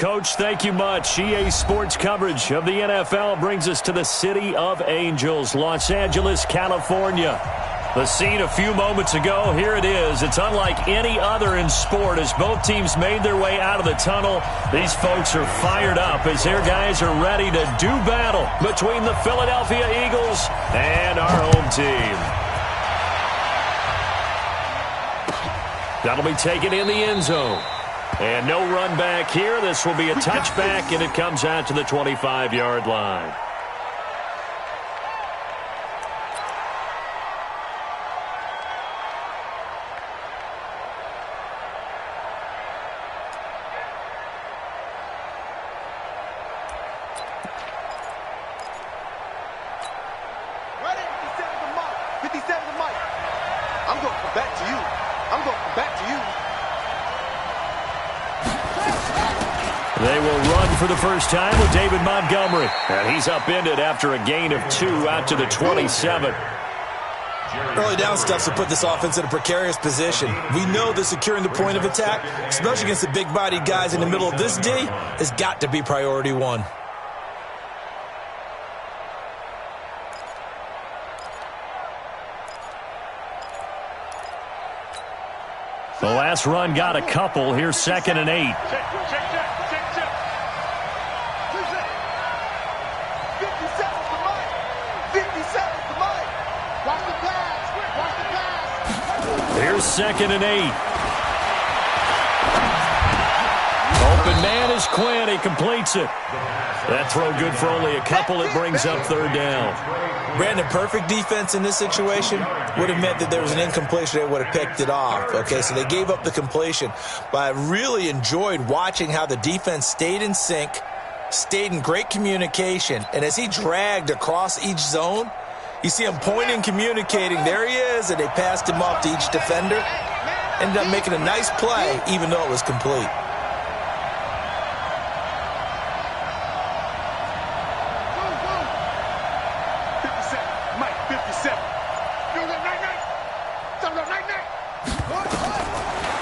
Coach, thank you much. EA Sports coverage of the NFL brings us to the City of Angels, Los Angeles, California. The scene a few moments ago, here it is. It's unlike any other in sport as both teams made their way out of the tunnel. These folks are fired up as their guys are ready to do battle between the Philadelphia Eagles and our home team. That'll be taken in the end zone. And no run back here. This will be a touchback, and it comes out to the 25-yard line. They will run for the first time with David Montgomery. And he's upended after a gain of 2 out to the 27. Early down stuff to put this offense in a precarious position. We know that securing the point of attack, especially against the big-bodied guys in the middle of this D, has got to be priority one. The last run got a couple. Here's 2nd and 8. Here's 2nd and 8. Open man is Quinn. He completes it. That throw good for only a couple. It brings up 3rd down. Brandon, perfect defense in this situation would have meant that there was an incompletion. They would have picked it off. Okay, so they gave up the completion. But I really enjoyed watching how the defense stayed in sync, stayed in great communication. And as he dragged across each zone, you see him pointing, communicating. There he is, and they passed him off to each defender. Ended up making a nice play, even though it was complete.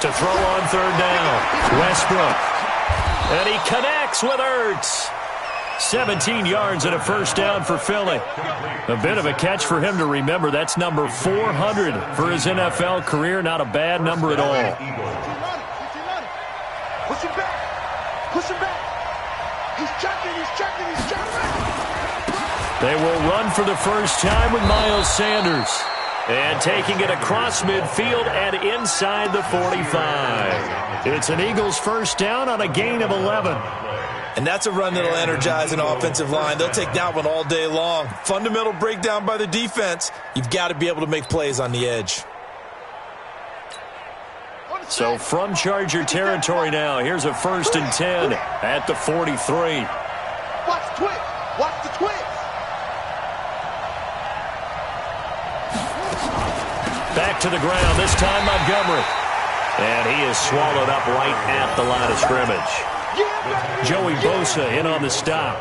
To throw on 3rd down, Westbrook. And he connects with Ertz. 17 yards and a first down for Philly. A bit of a catch for him to remember. That's number 400 for his NFL career. Not a bad number at all. Push him back. Push him back. He's checking. They will run for the first time with Miles Sanders. And taking it across midfield and inside the 45. It's an Eagles first down on a gain of 11. And that's a run that'll energize an offensive line. They'll take that one all day long. Fundamental breakdown by the defense. You've got to be able to make plays on the edge. So from Charger territory now, here's a 1st and 10 at the 43. Watch the twist. Watch the twist. Back to the ground, this time Montgomery. And he is swallowed up right at the line of scrimmage. Joey Bosa in on the stop.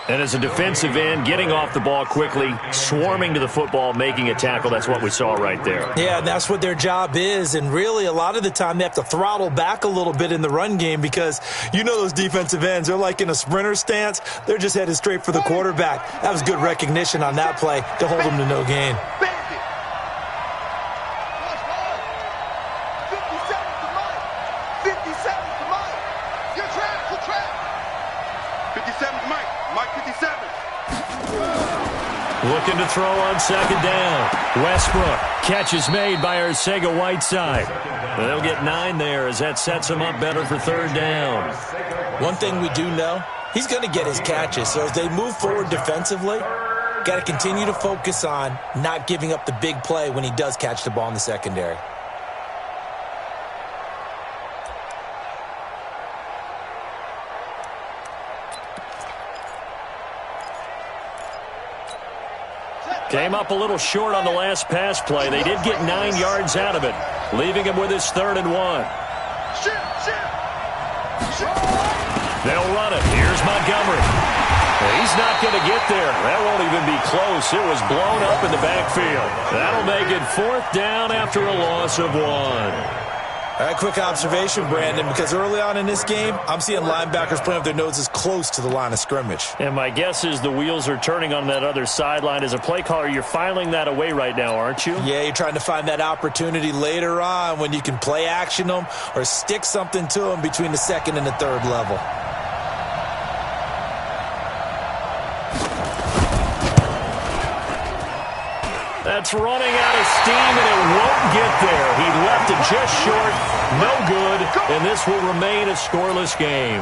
And as a defensive end, getting off the ball quickly, swarming to the football, making a tackle. That's what we saw right there. Yeah, that's what their job is. And really, a lot of the time, they have to throttle back a little bit in the run game because you know those defensive ends, they're like in a sprinter stance. They're just headed straight for the quarterback. That was good recognition on that play to hold them to no gain. Looking to throw on 2nd down. Westbrook. Catch is made by Arcega-Whiteside. They'll get 9 there as that sets him up better for 3rd down. One thing we do know, he's going to get his catches. So as they move forward defensively, got to continue to focus on not giving up the big play when he does catch the ball in the secondary. Came up a little short on the last pass play. They did get 9 yards out of it, leaving him with his 3rd and 1. They'll run it. Here's Montgomery. He's not going to get there. That won't even be close. It was blown up in the backfield. That'll make it 4th down after a loss of 1. All right, quick observation, Brandon, because early on in this game, I'm seeing linebackers playing with their noses close to the line of scrimmage. And my guess is the wheels are turning on that other sideline. As a play caller, you're filing that away right now, aren't you? Yeah, you're trying to find that opportunity later on when you can play action them or stick something to them between the second and the third level. That's running out of steam, and it won't get there. He left it just short. No good, and this will remain a scoreless game.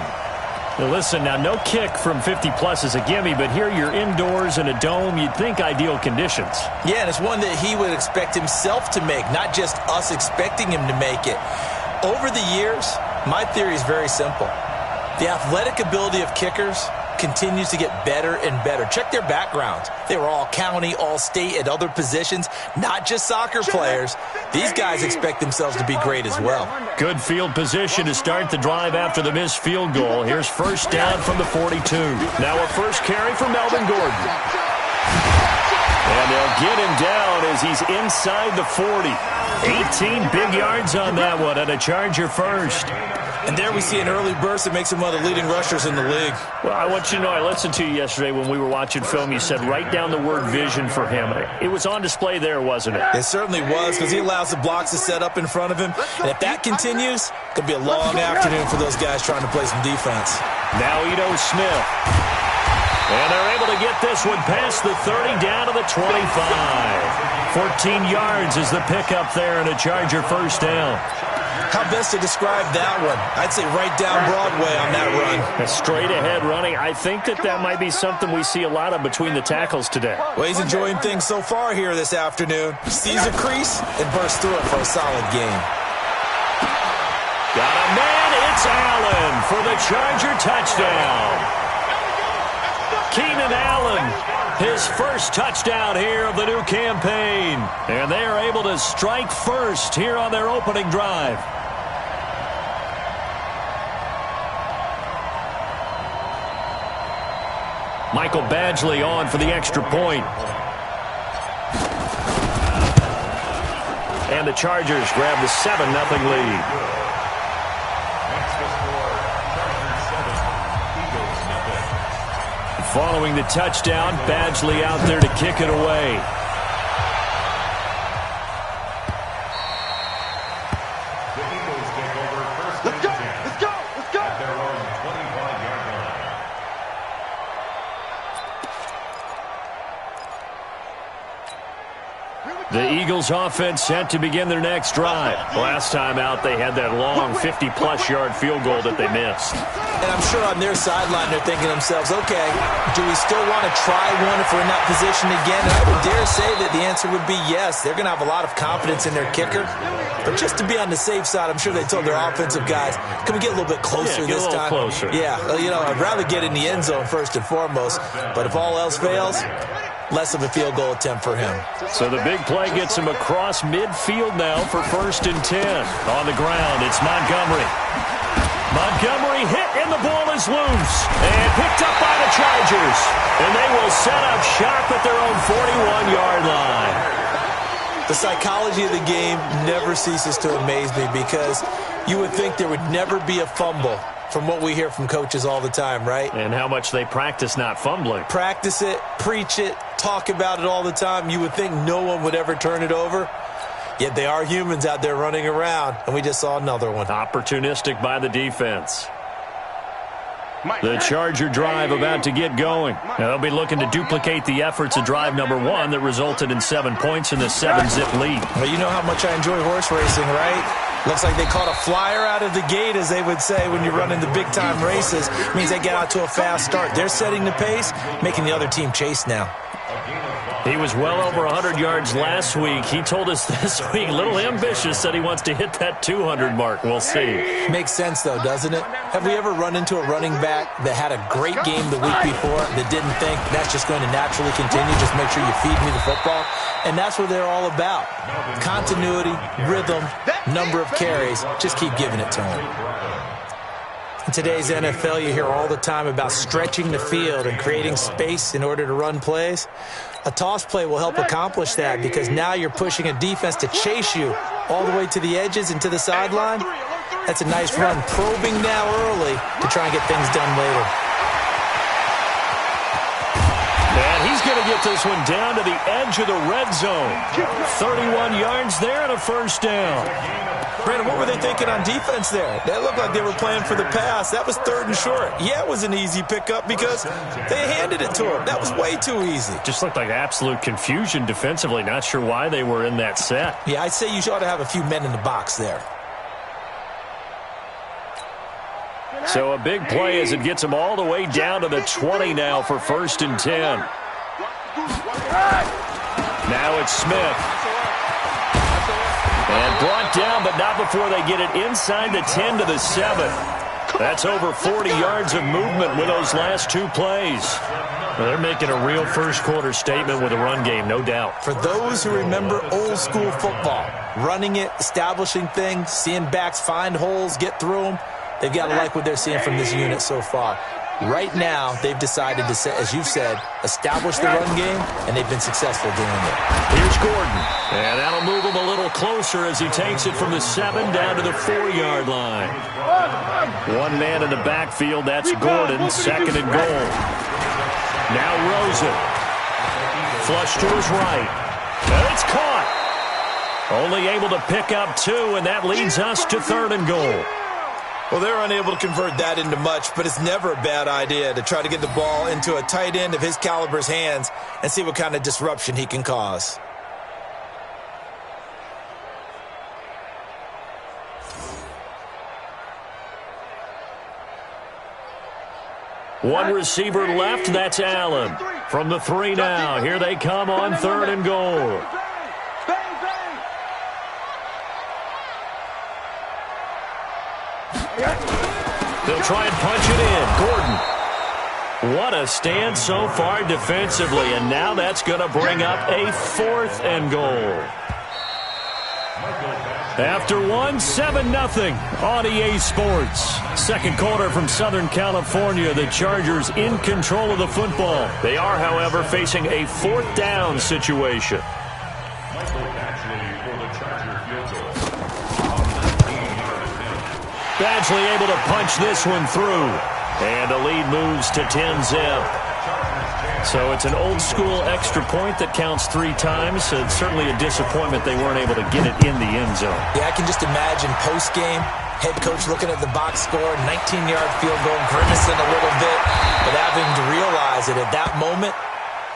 Now listen, now no kick from 50-plus is a gimme, but here you're indoors in a dome. You'd think ideal conditions. Yeah, and it's one that he would expect himself to make, not just us expecting him to make it. Over the years, my theory is very simple. The athletic ability of kickers continues to get better and better. Check their backgrounds. They were all county, all state at other positions, not just soccer players. These guys expect themselves to be great as well. Good field position to start the drive after the missed field goal. Here's first down from the 42. Now a first carry for Melvin Gordon. And they'll get him down as he's inside the 40. 18 big yards on that one, and a Charger first. And there we see an early burst that makes him one of the leading rushers in the league. Well, I want you to know, I listened to you yesterday when we were watching film. You said write down the word vision for him. It was on display there, wasn't it? It certainly was, because he allows the blocks to set up in front of him. And if that continues, it could be a long afternoon for those guys trying to play some defense. Now Ito Smith. And they're able to get this one past the 30 down to the 25. 14 yards is the pickup there and a Charger first down. How best to describe that one? I'd say right down Broadway on that run. A straight ahead running. I think that might be something we see a lot of between the tackles today. Well, he's enjoying things so far here this afternoon. Sees a crease and bursts through it for a solid game. Got a man. It's Allen for the Charger touchdown. Keenan Allen, his first touchdown here of the new campaign. And they are able to strike first here on their opening drive. Michael Badgley on for the extra point. And the Chargers grab the 7-0 lead. Following the touchdown, Badgley out there to kick it away. Let's go! Let's go! Let's go! At their own 25-yard line. The Eagles offense set to begin their next drive. Last time out, they had that long 50-plus yard field goal that they missed. And I'm sure on their sideline, they're thinking to themselves, okay, do we still want to try one if we're in that position again? And I would dare say that the answer would be yes. They're going to have a lot of confidence in their kicker. But just to be on the safe side, I'm sure they told their offensive guys, can we get a little bit closer this time? Closer. Yeah, you know, I'd rather get in the end zone first and foremost. But if all else fails, less of a field goal attempt for him. So the big play gets him across midfield now for 1st and 10. On the ground, it's Montgomery. Montgomery hit, and the ball is loose. And picked up by the Chargers. And they will set up shop at their own 41-yard line. The psychology of the game never ceases to amaze me, because you would think there would never be a fumble from what we hear from coaches all the time, right? And how much they practice not fumbling. Practice it, preach it, talk about it all the time. You would think no one would ever turn it over. Yet they are humans out there running around, and we just saw another one. Opportunistic by the defense. The Charger drive about to get going. Now they'll be looking to duplicate the efforts of drive number 1 that resulted in 7 points in the 7-zip lead. Well, you know how much I enjoy horse racing, right? Looks like they caught a flyer out of the gate, as they would say when you run into big-time races. It means they get out to a fast start. They're setting the pace, making the other team chase now. He was well over 100 yards last week. He told us this week, a little ambitious, said he wants to hit that 200 mark. We'll see. Makes sense, though, doesn't it? Have we ever run into a running back that had a great game the week before that didn't think that's just going to naturally continue? Just make sure you feed me the football. And that's what they're all about. Continuity, rhythm, number of carries. Just keep giving it to them. In today's NFL, you hear all the time about stretching the field and creating space in order to run plays. A toss play will help accomplish that, because now you're pushing a defense to chase you all the way to the edges and to the sideline. That's a nice run, probing now early to try and get things done later. And he's going to get this one down to the edge of the red zone. 31 yards there and a first down. Brandon, what were they thinking on defense there? That looked like they were playing for the pass. That was 3rd and short. Yeah, it was an easy pickup because they handed it to him. That was way too easy. Just looked like absolute confusion defensively. Not sure why they were in that set. Yeah, I'd say you ought to have a few men in the box there. So a big play as it gets them all the way down to the 20 now for 1st and 10. Now it's Smith. And brought down, but not before they get it inside the 10 to the 7. That's over 40 yards of movement with those last 2 plays. Well, they're making a real first-quarter statement with a run game, no doubt. For those who remember old-school football, running it, establishing things, seeing backs find holes, get through them, they've got to like what they're seeing from this unit so far. Right now, they've decided to, as you've said, establish the run game, and they've been successful doing it. Here's Gordon, and that'll move him a little closer as he takes it from the 7 down to the 4-yard line. One man in the backfield, that's Gordon, 2nd and goal. Now Rosen. Flush to his right. And it's caught. Only able to pick up 2, and that leads us to 3rd and goal. Well, they're unable to convert that into much, but it's never a bad idea to try to get the ball into a tight end of his caliber's hands and see what kind of disruption he can cause. One receiver left, that's Allen. From the 3 now, here they come on 3rd and goal. They'll try and punch it in. Gordon. What a stand so far defensively, and now that's going to bring up a 4th and goal. After 7-0 on EA Sports. 2nd quarter from Southern California. The Chargers in control of the football. They are, however, facing a 4th down situation. Badgley able to punch this one through. And the lead moves to 10-zip. So it's an old-school extra point that counts 3 times. So it's certainly a disappointment they weren't able to get it in the end zone. Yeah, I can just imagine post-game, head coach looking at the box score, 19-yard field goal, grimacing a little bit, but having to realize that at that moment,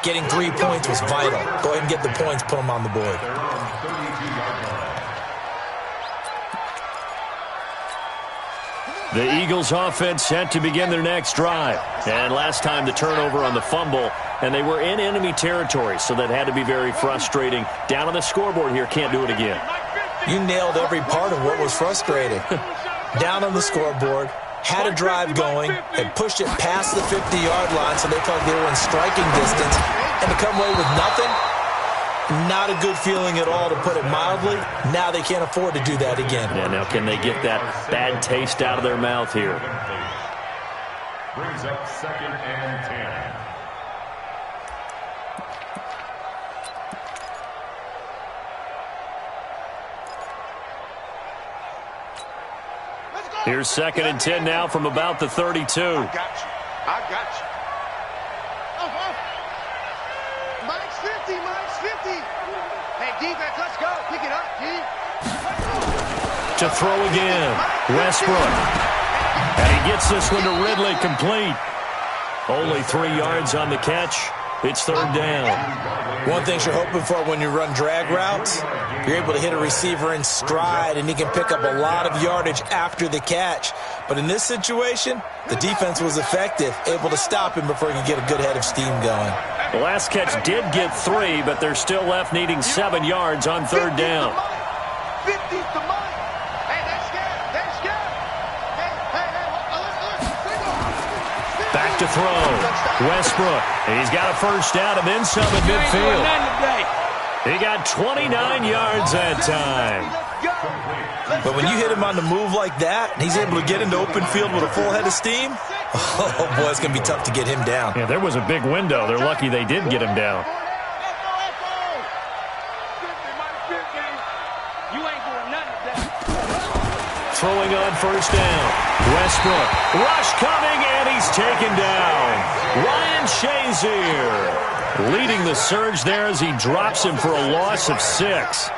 getting 3 points was vital. Go ahead and get the points, put them on the board. The Eagles offense set to begin their next drive. And last time the turnover on the fumble, and they were in enemy territory, so that had to be very frustrating. Down on the scoreboard here, can't do it again. You nailed every part of what was frustrating. Down on the scoreboard, had a drive going, had pushed it past the 50-yard line, so they felt like they were in striking distance, and to come away with nothing, not a good feeling at all, to put it mildly. Now they can't afford to do that again. Yeah, now can they get that bad taste out of their mouth here? Brings up 2nd and 10. Here's 2nd and 10 now from about the 32. I got you. Mike's 50. Hey, defense, let's go. Pick it up, D. To throw again. Westbrook. And he gets this one to Ridley, complete. Only 3 yards on the catch. It's 3rd down. One thing you're hoping for when you run drag routes, you're able to hit a receiver in stride, and he can pick up a lot of yardage after the catch. But in this situation, the defense was effective, able to stop him before he could get a good head of steam going. The last catch did get 3, but they're still left needing 7 yards on 3rd down. 50's the money. Hey, they're scared. Hey, Back to throw. Westbrook. He's got a first down and then some at midfield. He got 29 yards that time. But when you hit him on the move like that, and he's able to get into open field with a full head of steam, oh, boy, it's going to be tough to get him down. Yeah, there was a big window. They're lucky they did get him down. You ain't Throwing on first down. Westbrook. Rush coming, and he's taken down. Ryan Shazier leading the surge there as he drops him for a loss of 6.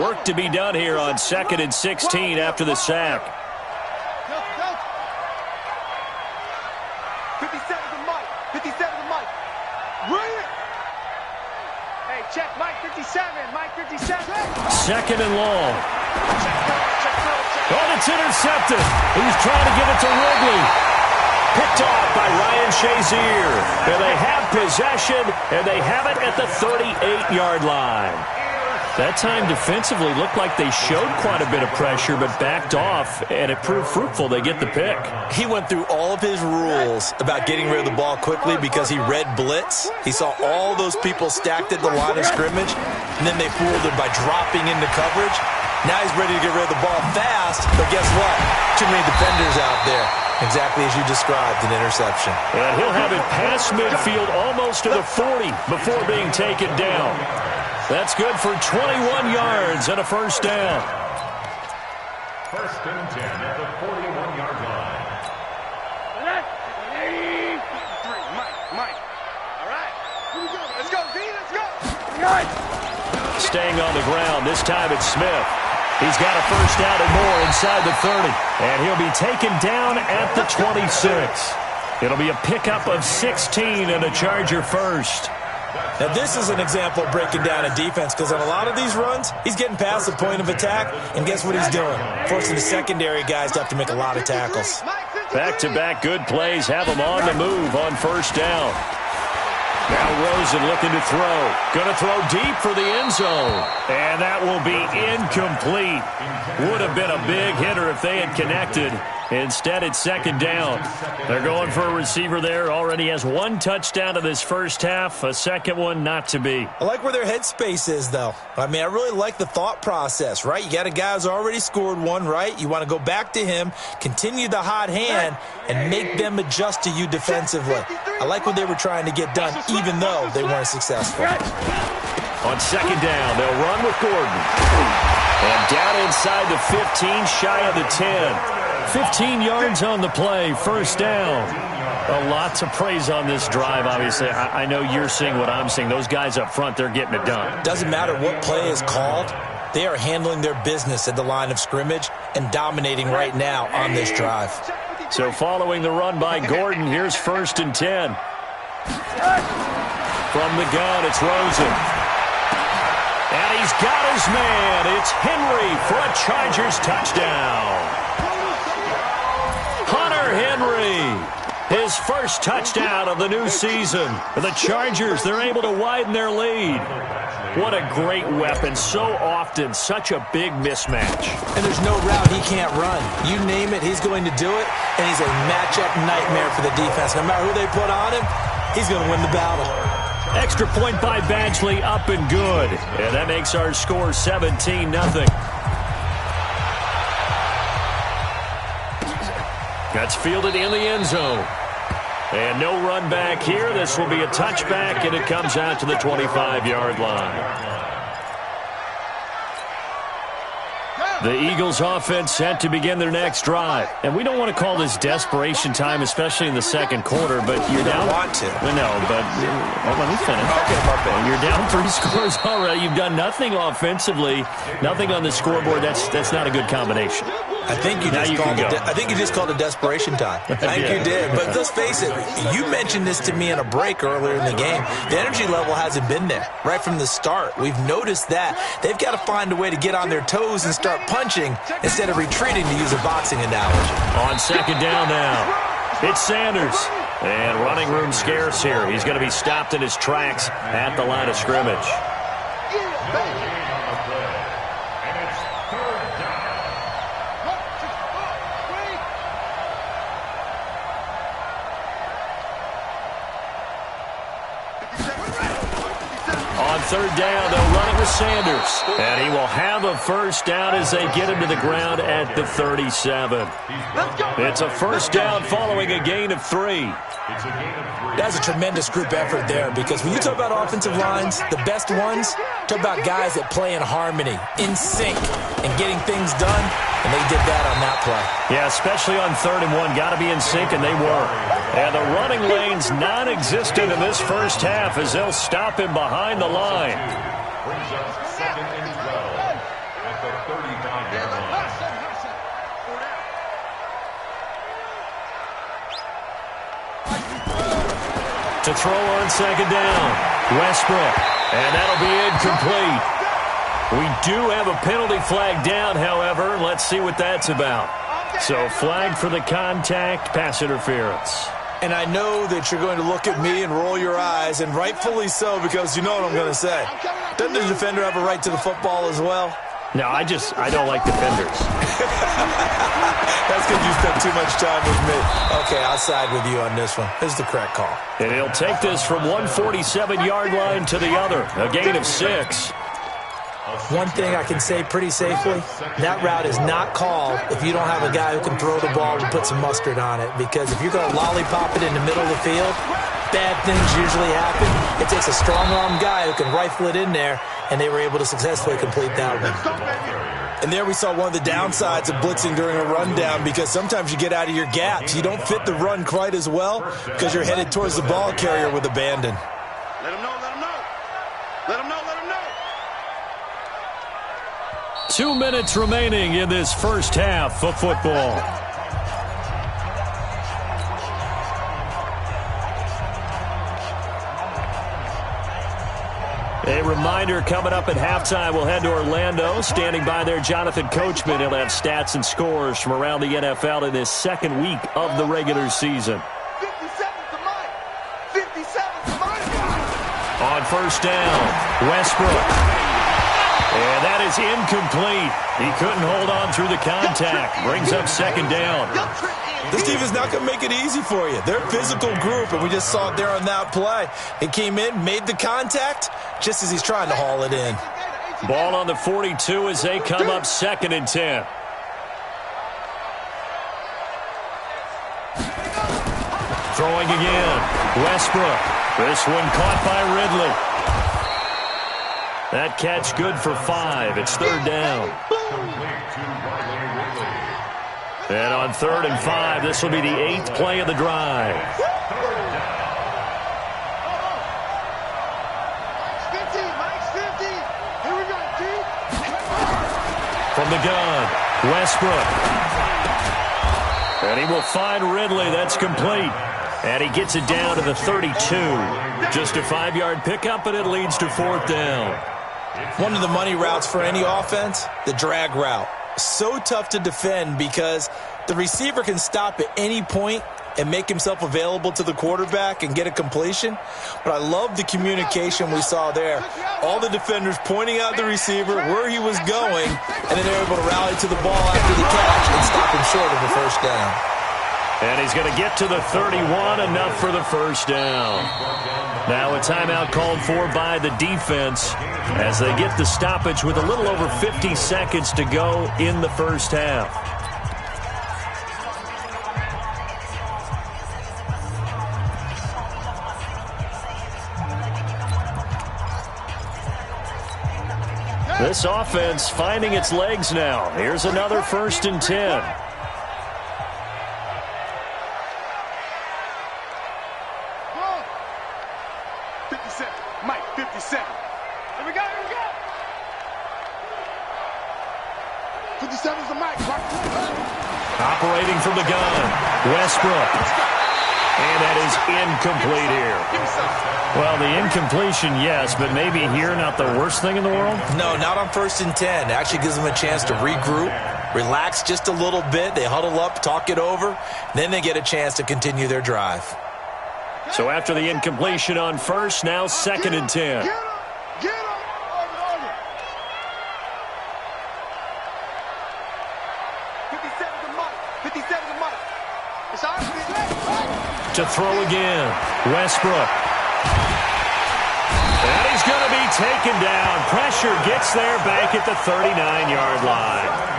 Work to be done here on 2nd and 16 after the sack. 57 to Mike. 57 to Mike. Read it. Hey, check Mike 57. Mike 57. 2nd and long. Oh, it's intercepted. He's trying to give it to Wrigley. Picked off by Ryan Shazier. And they have possession, and they have it at the 38-yard line. That time defensively looked like they showed quite a bit of pressure but backed off, and it proved fruitful. They get the pick. He went through all of his rules about getting rid of the ball quickly because he read blitz. He saw all those people stacked at the line of scrimmage, and then they fooled him by dropping into coverage. Now he's ready to get rid of the ball fast, but guess what? Too many defenders out there. Exactly as you described, an interception. And he'll have it past midfield almost to the 40 before being taken down. That's good for 21 yards and a first down. 1st and 10 at the 41-yard line. Mike. All right. Here we go. Let's go, Z. Let's go. Staying on the ground. This time it's Smith. He's got a first down and more inside the 30. And he'll be taken down at the 26. It'll be a pickup of 16 and a Charger first. Now, this is an example of breaking down a defense because on a lot of these runs, he's getting past the point of attack, and guess what he's doing? Forcing the secondary guys to have to make a lot of tackles. Back-to-back good plays have them on the move on first down. Now Rosen looking to throw. Going to throw deep for the end zone. And that will be incomplete. Would have been a big hitter if they had connected. Instead, it's 2nd down. They're going for a receiver there. Already has 1 touchdown in this first half. A second one not to be. I like where their headspace is, though. I mean, I really like the thought process, right? You got a guy who's already scored 1, right? You want to go back to him, continue the hot hand, and make them adjust to you defensively. I like what they were trying to get done, even though they weren't successful. On 2nd down, they'll run with Gordon. And down inside the 15, shy of the 10. 15 yards on the play, first down. A lot to praise on this drive, obviously. I know you're seeing what I'm seeing. Those guys up front, they're getting it done. Doesn't matter what play is called. They are handling their business at the line of scrimmage and dominating right now on this drive. So following the run by Gordon, here's 1st and 10. From the gun, it's Rosen. And he's got his man. It's Henry for a Chargers touchdown. Hunter Henry, his first touchdown of the new season. The Chargers, they're able to widen their lead. What a great weapon. So often, such a big mismatch. And there's no route he can't run. You name it, he's going to do it, and he's a matchup nightmare for the defense. No matter who they put on him, he's going to win the battle. Extra point by Badgley, up and good. And that makes our score 17-0. That's fielded in the end zone. And no run back here. This will be a touchback, and it comes out to the 25-yard line. The Eagles offense set to begin their next drive. And we don't want to call this desperation time, especially in the second quarter, but you're down. Want to. No, but let me finish. Okay, my bad. You're down 3 scores already. You've done nothing offensively, nothing on the scoreboard. That's not a good combination. I think you just called it desperation time. I think you did. But let's face it, you mentioned this to me in a break earlier in the game. The energy level hasn't been there right from the start. We've noticed that. They've got to find a way to get on their toes and start punching instead of retreating, to use a boxing analogy. On 2nd down now, it's Sanders. And running room scarce here. He's going to be stopped in his tracks at the line of scrimmage. On third down. They'll run it with Sanders. And he will have a first down as they get him to the ground at the 37. It's a first down following a gain of 3. That's a tremendous group effort there, because when you talk about offensive lines, the best ones, talk about guys that play in harmony, in sync, and getting things done, and they did that on that play. Yeah, especially on 3rd and 1. Got to be in sync, and they were. And the running lane's non-existent in this first half as they'll stop him behind the line. Brings up 2nd and 12 at the 35-yard line. To throw on 2nd down, Westbrook, and that'll be incomplete. We do have a penalty flag down, however. Let's see what that's about. So flag for the contact, pass interference. And I know that you're going to look at me and roll your eyes, and rightfully so, because you know what I'm going to say. Doesn't the defender have a right to the football as well? No, I don't like defenders. That's because you spent too much time with me. Okay, I'll side with you on this one. This is the correct call. And he'll take this from 147-yard line to the other, a gain of 6. One thing I can say pretty safely, that route is not called if you don't have a guy who can throw the ball and put some mustard on it. Because if you're going to lollipop it in the middle of the field, bad things usually happen. It takes a strong-arm guy who can rifle it in there, and they were able to successfully complete that one. And there we saw one of the downsides of blitzing during a rundown, because sometimes you get out of your gaps. You don't fit the run quite as well because you're headed towards the ball carrier with abandon. Let him know, let him know. Let him know, let him know. 2 minutes remaining in this first half of football. A reminder, coming up at halftime, we'll head to Orlando. Standing by there, Jonathan Coachman. He'll have stats and scores from around the NFL in this second week of the regular season. 57 to Mike. 57 to Mike. On first down, Westbrook. And that is incomplete. He couldn't hold on through the contact. Brings up 2nd down. This team is not going to make it easy for you. They're a physical group, and we just saw it there on that play. He came in, made the contact, just as he's trying to haul it in. Ball on the 42 as they come up 2nd and 10. Throwing again. Westbrook. This one caught by Ridley. That catch good for 5. It's 3rd down. And on 3rd and 5, this will be the 8th play of the drive. From the gun, Westbrook. And he will find Ridley. That's complete. And he gets it down to the 32. Just a 5-yard pickup, and it leads to 4th down. One of the money routes for any offense, the drag route. So tough to defend because the receiver can stop at any point and make himself available to the quarterback and get a completion. But I love the communication we saw there. All the defenders pointing out the receiver, where he was going, and then they're able to rally to the ball after the catch and stop him short of the first down. And he's going to get to the 31, enough for the first down. Now a timeout called for by the defense as they get the stoppage with a little over 50 seconds to go in the first half. This offense finding its legs now. Here's another 1st and 10. Mike, 57. Here we go, here we go. 57's the Mike. Operating from the gun, Westbrook. And that is incomplete here. Well, the incompletion, yes, but maybe here not the worst thing in the world? No, not on 1st and 10. It actually gives them a chance to regroup, relax just a little bit. They huddle up, talk it over, then they get a chance to continue their drive. So after the incompletion on 1st, now 2nd and 10. Get him. Get him. Over. 57 to Mike. 57 to Mike. It's ours. To throw again, Westbrook. And he's going to be taken down. Pressure gets there back at the 39-yard line.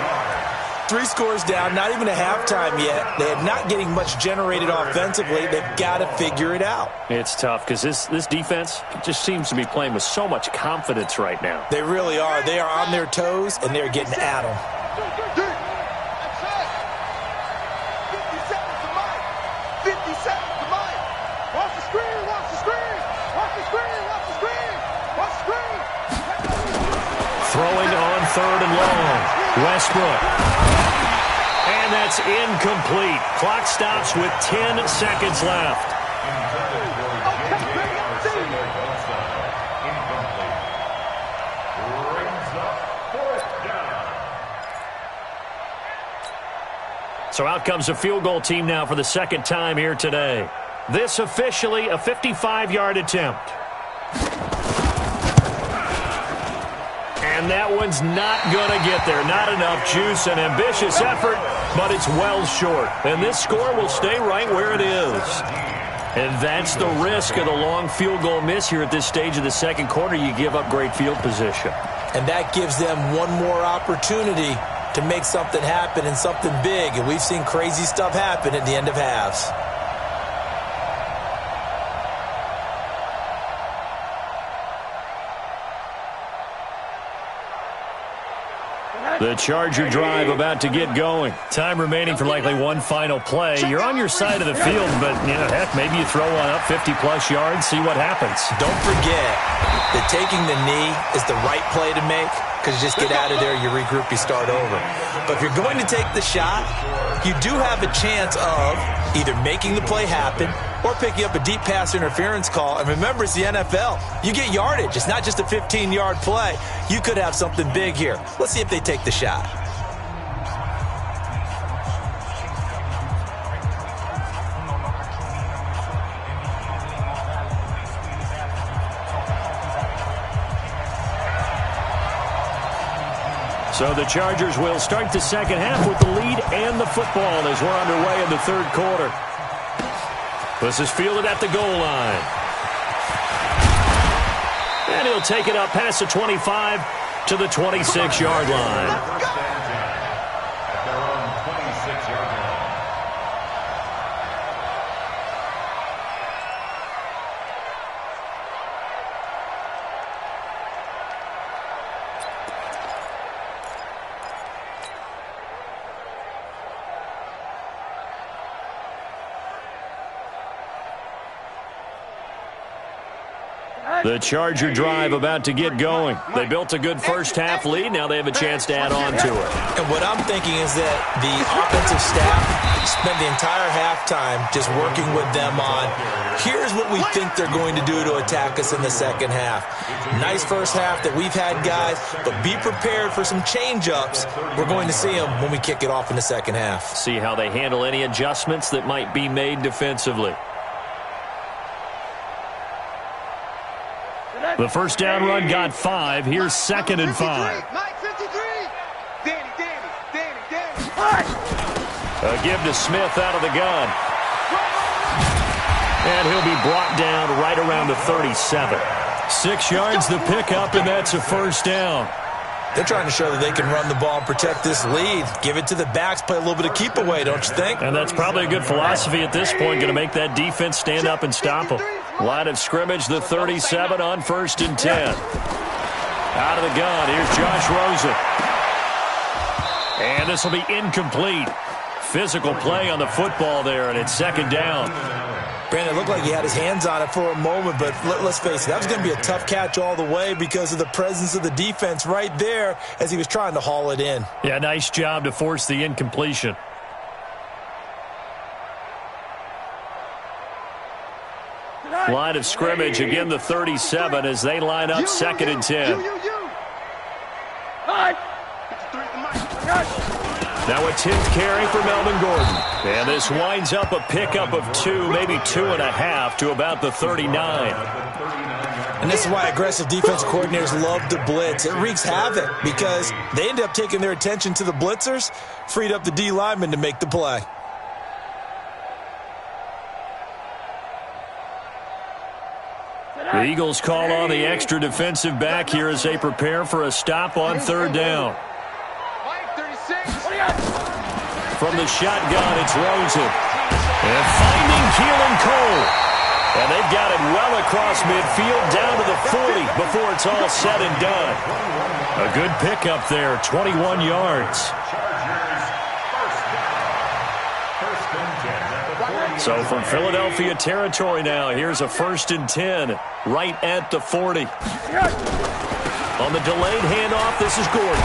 3 scores down, not even a halftime yet. They're not getting much generated offensively. They've got to figure it out. It's tough because this defense just seems to be playing with so much confidence right now. They really are. They are on their toes, and they're getting at them. Throwing on 3rd and long. Westbrook. And that's incomplete. Clock stops with 10 seconds left. So out comes a field goal team now for the second time here today. This officially a 55-yard attempt. And that one's not going to get there. Not enough juice. An ambitious effort, but it's well short. And this score will stay right where it is. And that's the risk of the long field goal miss here at this stage of the second quarter. You give up great field position. And that gives them one more opportunity to make something happen and something big. And we've seen crazy stuff happen at the end of halves. The Charger drive about to get going. Time remaining for likely one final play. You're on your side of the field, but, heck, maybe you throw one up 50-plus yards, see what happens. Don't forget that taking the knee is the right play to make because you just get out of there, you regroup, you start over. But if you're going to take the shot, you do have a chance of either making the play happen or picking up a deep pass interference call. And remember, it's the NFL. You get yardage. It's not just a 15-yard play. You could have something big here. Let's see if they take the shot. So the Chargers will start the second half with the lead and the football as we're underway in the third quarter. This is fielded at the goal line. And he'll take it up past the 25 to the 26-yard line. The Charger drive about to get going. They built a good first-half lead. Now they have a chance to add on to it. And what I'm thinking is that the offensive staff spent the entire halftime just working with them on, here's what we think they're going to do to attack us in the second half. Nice first half that we've had, guys, but be prepared for some change-ups. We're going to see them when we kick it off in the second half. See how they handle any adjustments that might be made defensively. The first down run got 5. Here's 2nd and 5. Mike 53. Danny. A give to Smith out of the gun. And he'll be brought down right around the 37. 6 yards the pickup, and that's a first down. They're trying to show that they can run the ball and protect this lead. Give it to the backs, play a little bit of keep away, don't you think? And that's probably a good philosophy at this point, going to make that defense stand up and stop them. Line of scrimmage, the 37 on 1st and 10. Out of the gun, here's Josh Rosen. And this will be incomplete. Physical play on the football there, and it's 2nd down. Brandon, it looked like he had his hands on it for a moment, but let's face it, that was going to be a tough catch all the way because of the presence of the defense right there as he was trying to haul it in. Yeah, nice job to force the incompletion. Line of scrimmage, again the 37 as they line up 2nd and 10. Now a 10th carry for Melvin Gordon. And this winds up a pickup of 2, maybe 2.5 to about the 39. And this is why aggressive defense coordinators love to blitz. It wreaks havoc because they end up taking their attention to the blitzers, freed up the D lineman to make the play. The Eagles call on the extra defensive back here as they prepare for a stop on third down. From the shotgun, it's Rosen. And finding Keelan Cole. And they've got it well across midfield down to the 40 before it's all said and done. A good pickup there, 21 yards. So from Philadelphia territory now, here's a 1st and 10 right at the 40. On the delayed handoff, this is Gordon.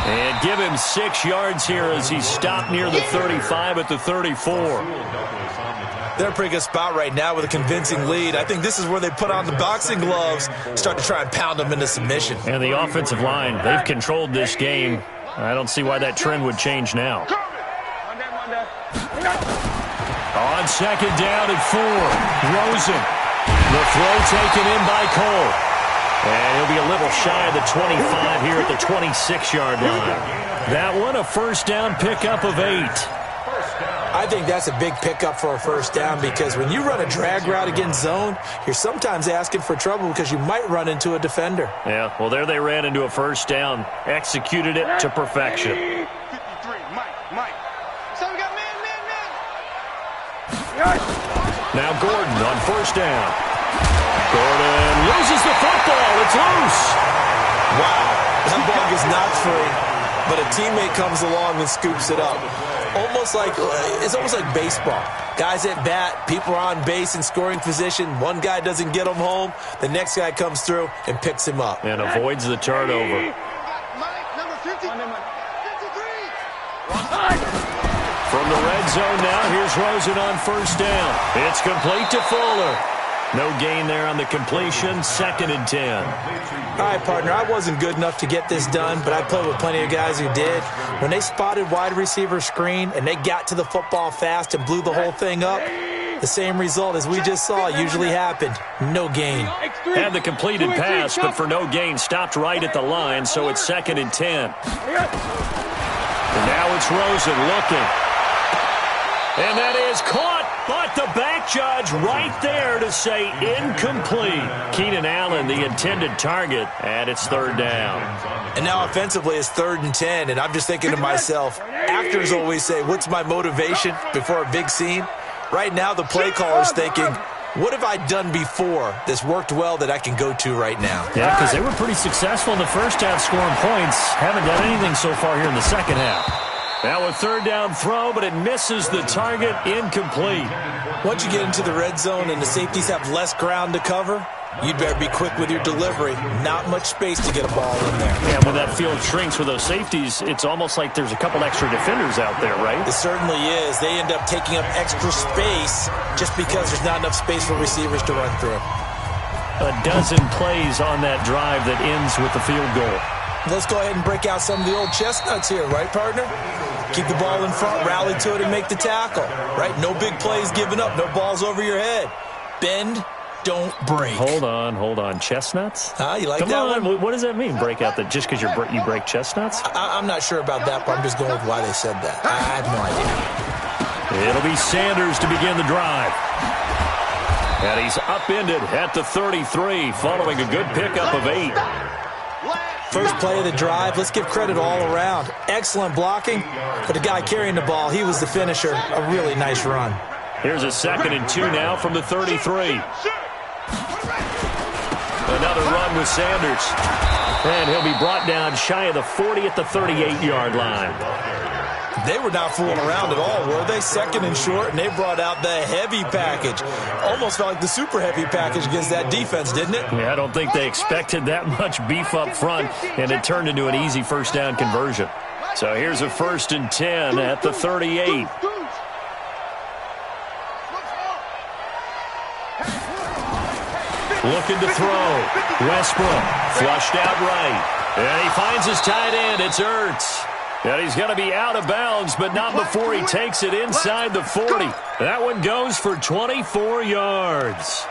And give him 6 yards here as he's stopped near the 35 at the 34. They're in a pretty good spot right now with a convincing lead. I think this is where they put on the boxing gloves, start to try and pound them into submission. And the offensive line, they've controlled this game. I don't see why that trend would change now. On second down at 4, Rosen. The throw taken in by Cole. And he'll be a little shy of the 25 here at the 26-yard line. That one, a first down pickup of 8. I think that's a big pickup for a first down because when you run a drag route against zone, you're sometimes asking for trouble because you might run into a defender. Yeah, well, there they ran into a first down. Executed it to perfection. 53, Mike. So we got man. Now Gordon on first down. Gordon loses the football. It's loose. Wow, that ball gets knocked free, but a teammate comes along and scoops it up. It's almost like baseball. Guys at bat, people are on base in scoring position. One guy doesn't get him home. The next guy comes through and picks him up. And avoids the turnover. Mike, number 50. 53. From the red zone now, here's Rosen on first down. It's complete to Fuller. No gain there on the completion, 2nd and 10. All right, partner, I wasn't good enough to get this done, but I played with plenty of guys who did. When they spotted wide receiver screen and they got to the football fast and blew the whole thing up, the same result as we just saw usually happened. No gain. Had the completed pass, but for no gain, stopped right at the line, so it's 2nd and 10. And now it's Rosen looking. And that is caught, but the back judge right there to say incomplete. Keenan Allen, the intended target, and it's 3rd down. And now offensively it's 3rd and 10, and I'm just thinking to myself, actors always say, what's my motivation before a big scene? Right now the play caller's thinking, what have I done before that's worked well that I can go to right now? Yeah, because they were pretty successful in the first half scoring points. Haven't done anything so far here in the second half. Now a 3rd down throw, but it misses the target, incomplete. Once you get into the red zone and the safeties have less ground to cover, you'd better be quick with your delivery. Not much space to get a ball in there. Yeah, when that field shrinks with those safeties, it's almost like there's a couple extra defenders out there, right? It certainly is. They end up taking up extra space just because there's not enough space for receivers to run through. A dozen plays on that drive that ends with the field goal. Let's go ahead and break out some of the old chestnuts here, right, partner? Keep the ball in front, rally to it, and make the tackle, right? No big plays given up, no balls over your head. Bend, don't break. Hold on. Chestnuts? You like Come that on. one? What does that mean, break out? That just because you break chestnuts? I'm not sure about that, but I'm just going with why they said that. I have no idea. It'll be Sanders to begin the drive. And he's upended at the 33, following a good pickup of 8. First play of the drive, let's give credit all around. Excellent blocking, but the guy carrying the ball, he was the finisher. A really nice run. Here's a 2nd and 2 now from the 33. Another run with Sanders. And he'll be brought down shy of the 40 at the 38-yard line. They were not fooling around at all, were they? 2nd and short, and they brought out the heavy package. Almost felt like the super heavy package against that defense, didn't it? Yeah, I don't think they expected that much beef up front, and it turned into an easy first down conversion. So here's a 1st and 10 at the 38. Looking to throw. Westbrook flushed out right. And he finds his tight end. It's Ertz. And he's going to be out of bounds, but not before he takes it inside the 40. That one goes for 24 yards.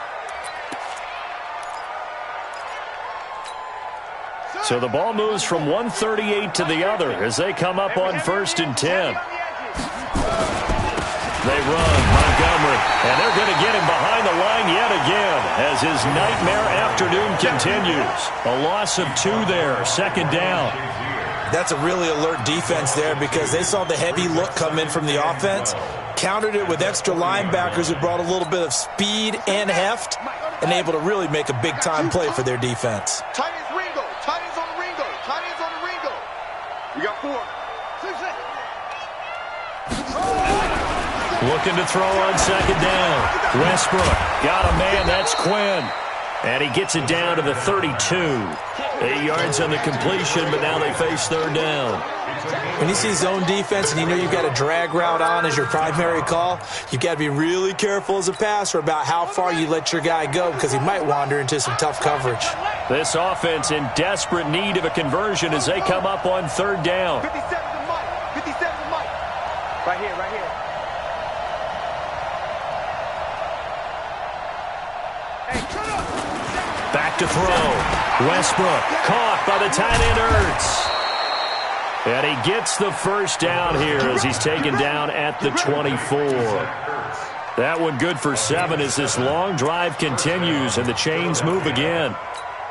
So the ball moves from 138 to the other as they come up on 1st and 10. They run. Montgomery Montgomery. And they're going to get him behind the line yet again as his nightmare afternoon continues. A loss of 2 there, second down. That's a really alert defense there because they saw the heavy look come in from the offense, countered it with extra linebackers who brought a little bit of speed and heft, and able to really make a big-time play for their defense. Tight ends Ringo. Tight ends on the Ringo. Tight ends on the Ringo. We got 4. 6. Looking to throw on second down. Westbrook got a man. That's Quinn. And he gets it down to the 32. 8 yards on the completion, but now they face third down. When you see zone defense and you know you've got a drag route on as your primary call, you've got to be really careful as a passer about how far you let your guy go because he might wander into some tough coverage. This offense in desperate need of a conversion as they come up on third down. 57 to Mike. 57 to Mike. Right here, right here. Hey, turn up. Back to throw. Westbrook caught by the tight end Ertz. And he gets the first down here as he's taken down at the 24. That one good for 7 as this long drive continues and the chains move again.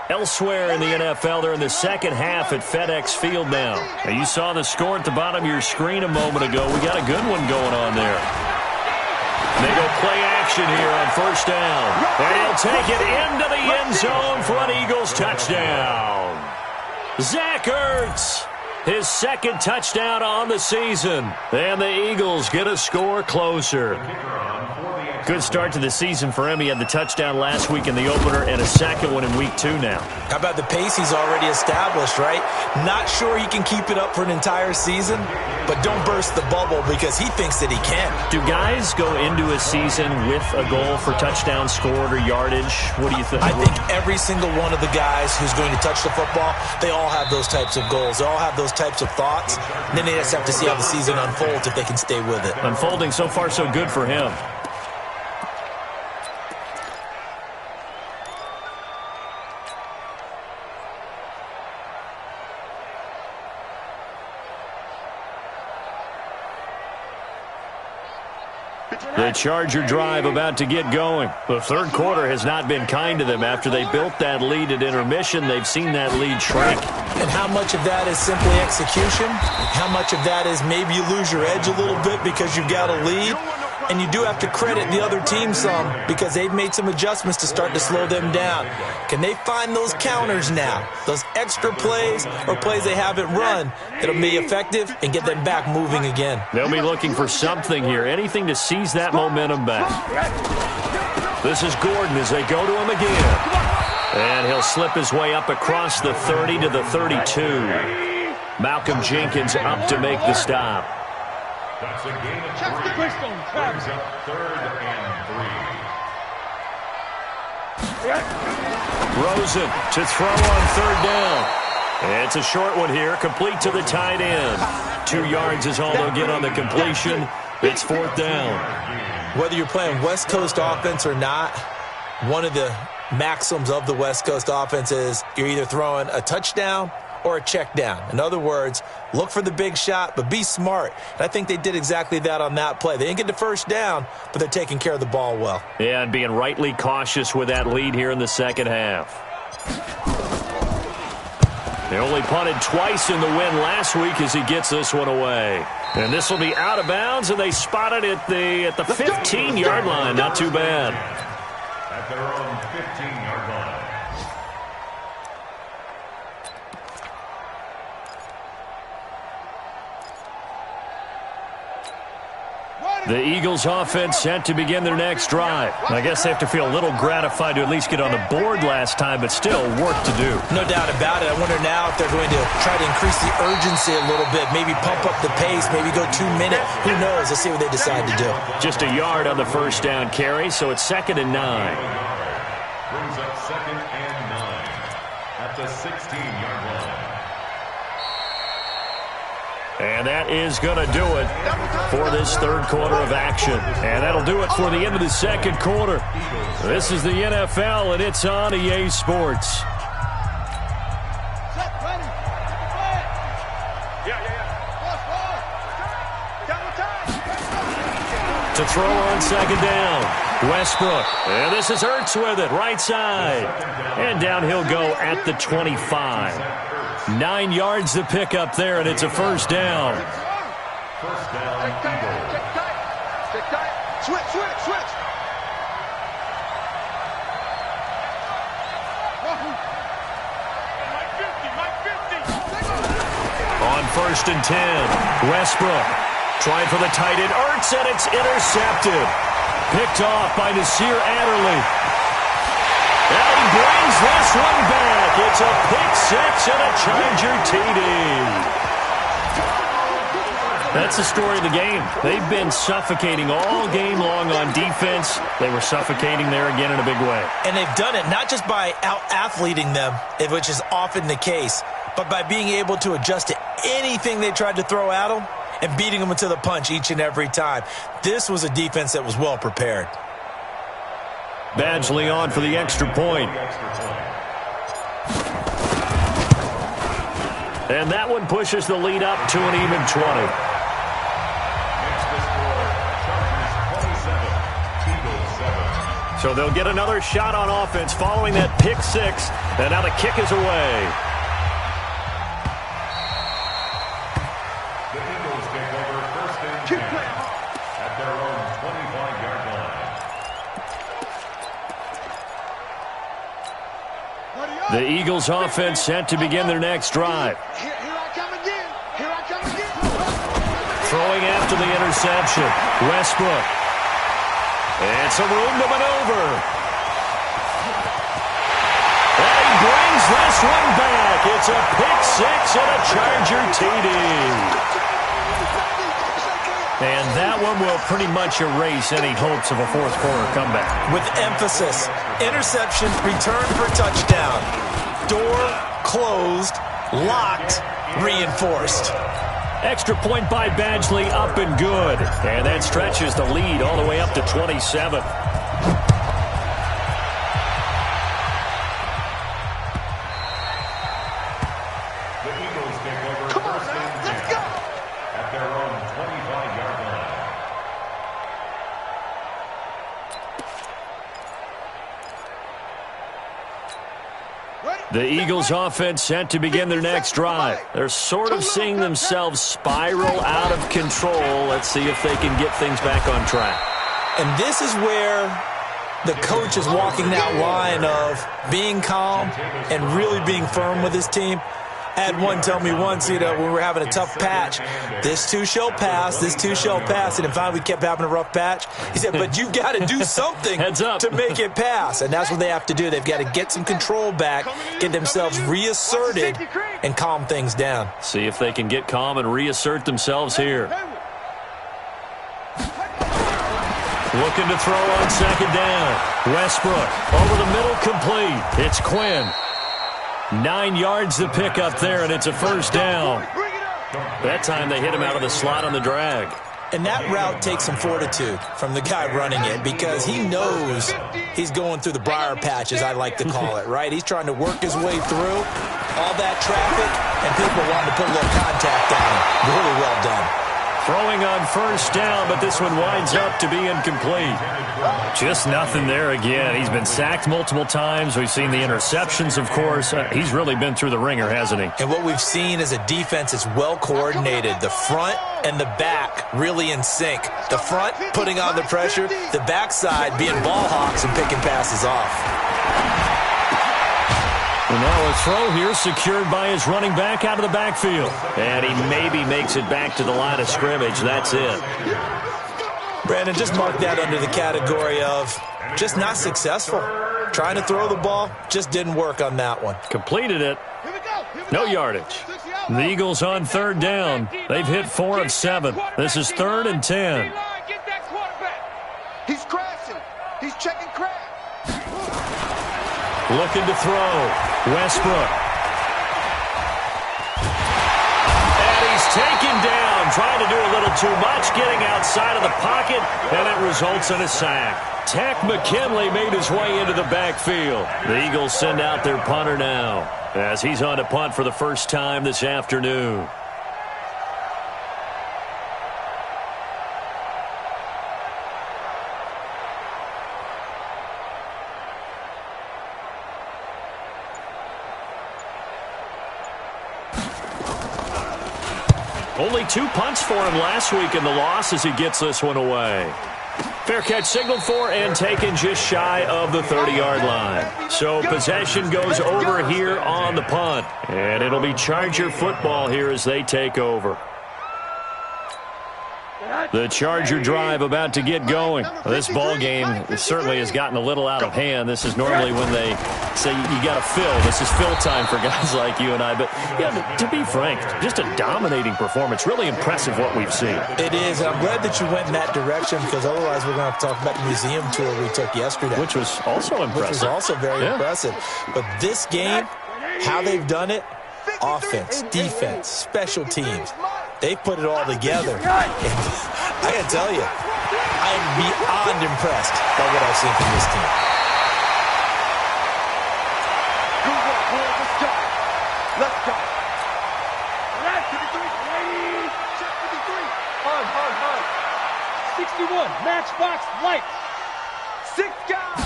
Elsewhere in the NFL, they're in the second half at FedEx Field now. You saw the score at the bottom of your screen a moment ago. We got a good one going on there. They go play action here on first down. And he'll take it into the end zone for an Eagles touchdown. Zach Ertz, his second touchdown on the season. And the Eagles get a score closer. Good start to the season for him. He had the touchdown last week in the opener and a second one in week 2 now. How about the pace he's already established, right? Not sure he can keep it up for an entire season, but don't burst the bubble because he thinks that he can. Do guys go into a season with a goal for touchdown scored or yardage? What do you think? I think every single one of the guys who's going to touch the football, they all have those types of goals. They all have those types of thoughts. And then they just have to see how the season unfolds if they can stay with it. Unfolding so far so good for him. The Charger drive about to get going. The third quarter has not been kind to them. After they built that lead at intermission, they've seen that lead shrink. And how much of that is simply execution? How much of that is maybe you lose your edge a little bit because you've got a lead? And you do have to credit the other team some because they've made some adjustments to start to slow them down. Can they find those counters now? Those extra plays or plays they haven't run that'll be effective and get them back moving again? They'll be looking for something here, anything to seize that momentum back. This is Gordon as they go to him again. And he'll slip his way up across the 30 to the 32. Malcolm Jenkins up to make the stop. That's a gain of 3. Brings up 3rd and 3. Rosen to throw on third down. It's a short one here, complete to the tight end. 2 yards is all they'll get on the completion. It's 4th down. Whether you're playing West Coast offense or not, one of the maxims of the West Coast offense is you're either throwing a touchdown or a check down. In other words, look for the big shot, but be smart. And I think they did exactly that on that play. They didn't get the first down, but they're taking care of the ball well. Yeah, and being rightly cautious with that lead here in the second half. They only punted twice in the win last week as he gets this one away. And this will be out of bounds, and they spot it at the 15-yard line. Not too bad. At their own 15-yard line. The Eagles offense set to begin their next drive. I guess they have to feel a little gratified to at least get on the board last time, but still work to do. No doubt about it. I wonder now if they're going to try to increase the urgency a little bit, maybe pump up the pace, maybe go 2 minutes. Who knows? Let's see what they decide to do. Just a yard on the first down carry, so it's 2nd and 9. Brings up 2nd and 9 at the 16-yard line. And that is going to do it for this third quarter of action. And that'll do it for the end of the second quarter. This is the NFL, and it's on EA Sports. To throw on second down. Westbrook. And this is Ertz with it, right side. And down he'll go at the 25. 9 yards to pick up there, and it's a first down. First down, Eagles. Stick tight. Stick tight. Switch. On first and 10, Westbrook trying for the tight end. Ertz, and it's intercepted. Picked off by Nasir Adderley. And he brings this one back. It's a pick six and a Charger TD. That's the story of the game. They've been suffocating all game long on defense. They were suffocating there again in a big way. And they've done it not just by out-athleting them, which is often the case, but by being able to adjust to anything they tried to throw at them and beating them to the punch each and every time. This was a defense that was well prepared. Badgley on for the extra point. And that one pushes the lead up to an even 20. So they'll get another shot on offense following that pick six. And now the kick is away. The Eagles take over first and 10 at their own 25-yard line. The Eagles offense set to begin their next drive. Here I come again. Throwing after the interception. Westbrook. And some room to maneuver. And he brings this one back. It's a pick six and a Charger TD. And that one will pretty much erase any hopes of a fourth quarter comeback. With emphasis, interception, return for touchdown. Door closed, locked, reinforced. Extra point by Badgley, up and good. And that stretches the lead all the way up to 27. The Eagles take over first and 10 at their own 25-yard line. The Eagles offense set to begin their next drive. They're sort of seeing themselves spiral out of control. Let's see if they can get things back on track. And this is where the coach is walking that line of being calm and really being firm with his team. I had one tell me once, when we were having a tough patch, this too shall pass, this too shall pass. And finally we kept having a rough patch. He said, but you've got to do something to make it pass. And that's what they have to do. They've got to get some control back, get themselves reasserted, and calm things down. See if they can get calm and reassert themselves here. Looking to throw on second down. Westbrook over the middle, complete. It's Quinn. 9 yards to pick up there, and it's a first down. That time they hit him out of the slot on the drag. And that route takes some fortitude from the guy running it because he knows he's going through the briar patch, as I like to call it, right? He's trying to work his way through all that traffic, and people wanting to put a little contact on him. Really well done. Throwing on first down, but this one winds up to be incomplete. Just nothing there again. He's been sacked multiple times. We've seen the interceptions, of course. He's really been through the ringer, hasn't he? And what we've seen is a defense that's well coordinated. The front and the back really in sync. The front putting on the pressure, the backside being ball hawks and picking passes off. And now a throw here secured by his running back out of the backfield. And he maybe makes it back to the line of scrimmage. That's it. Brandon, just mark that under the category of just not successful. Trying to throw the ball, just didn't work on that one. Completed it. No yardage. The Eagles on third down. They've hit 4 of 7. This is 3rd and 10. He's crashing. He's checking crash. Looking to throw. Westbrook. And he's taken down, trying to do a little too much, getting outside of the pocket, and it results in a sack. Tack McKinley made his way into the backfield. The Eagles send out their punter now, as he's on to punt for the first time this Only 2 punts for him last week in the loss as he gets this one away. Fair catch signaled for and taken just shy of the 30-yard line. So possession goes over here on the punt. And it'll be Charger football here as they take over. The Charger drive about to get going. This ball game certainly has gotten a little out of hand. This is normally when they say you got to fill. This is fill time for guys like you and I. But yeah, to be frank, just a dominating performance. Really impressive what we've seen. It is. I'm glad that you went in that direction because otherwise we're going to have to talk about the museum tour we took yesterday. Which was also impressive. Which was also very impressive. But this game, how they've done it, offense, defense, special teams, they've put it all together. And I got to tell you, I am beyond impressed by what I've seen from this team. Let's go. That's 53. Check 53. Hard. 61. Matchbox light. 6 guys.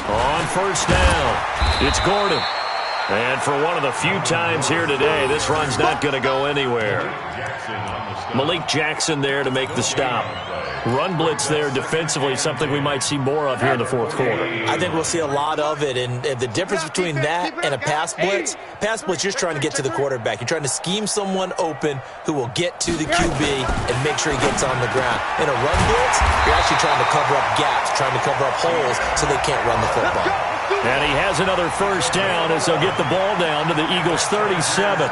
On first down, it's Gordon. And for one of the few times here today, this run's not going to go anywhere. Malik Jackson there to make the stop. Run blitz there defensively, something we might see more of here in the fourth quarter. I think we'll see a lot of it, and the difference between that and a pass blitz, you're just trying to get to the quarterback. You're trying to scheme someone open who will get to the QB and make sure he gets on the ground. In a run blitz, you're actually trying to cover up gaps, trying to cover up holes so they can't run the football. And he has another first down as they'll get the ball down to the Eagles' 37.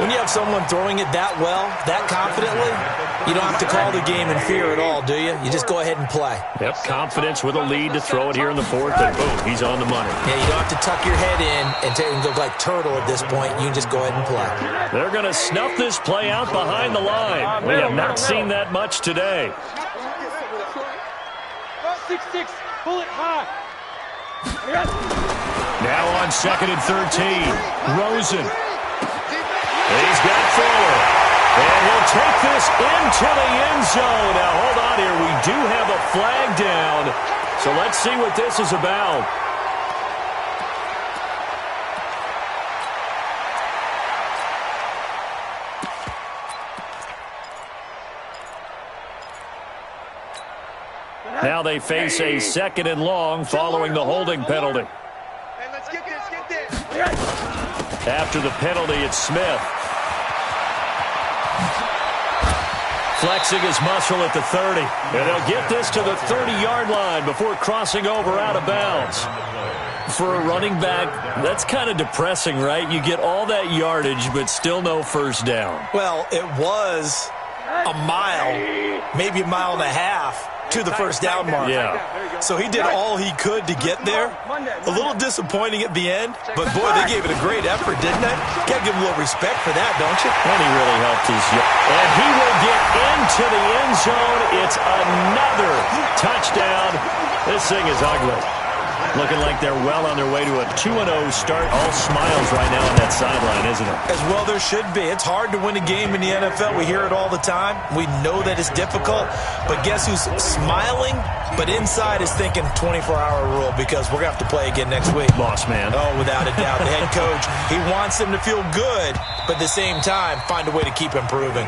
When you have someone throwing it that well, that confidently, you don't have to call the game in fear at all, do you? You just go ahead and play. Yep, confidence with a lead to throw it here in the fourth, and boom, he's on the money. Yeah, you don't have to tuck your head in and go like turtle at this point. You can just go ahead and play. They're going to snuff this play out behind the line. We have not seen that much today. 6-6, pull it high. Now on 2nd and 13, Rosen. He's got forward. And he'll take this into the end zone. Now, hold on here. We do have a flag down. So let's see what this is about. Now they face a 2nd and long following the holding penalty. Hey, let's get this. After the penalty, it's Smith. Flexing his muscle at the 30. And they'll get this to the 30-yard line before crossing over out of bounds. For a running back, that's kind of depressing, right? You get all that yardage, but still no first down. Well, it was a mile, maybe a mile and a half to the first down mark. Yeah. So he did all he could to get there. A little disappointing at the end, but boy, they gave it a great effort, didn't they? Got to give him a little respect for that, don't you? And he really helped his young. And he will get into the end zone. It's another touchdown. This thing is ugly. Looking like they're well on their way to a 2-0 start. All smiles right now on that sideline, isn't it? As well there should be. It's hard to win a game in the NFL. We hear it all the time. We know that it's difficult. But guess who's smiling, but inside is thinking 24-hour rule because we're going to have to play again next week. Boss man. Oh, without a doubt. The head coach, he wants them to feel good, but at the same time, find a way to keep improving.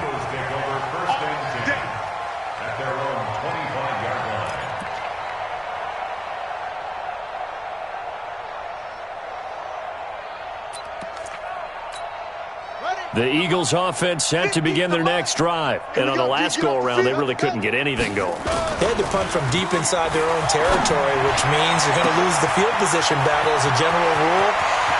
The Eagles offense set to begin their next drive. And on the last go-around, they really couldn't get anything going. They had to punt from deep inside their own territory, which means they're going to lose the field position battle as a general rule.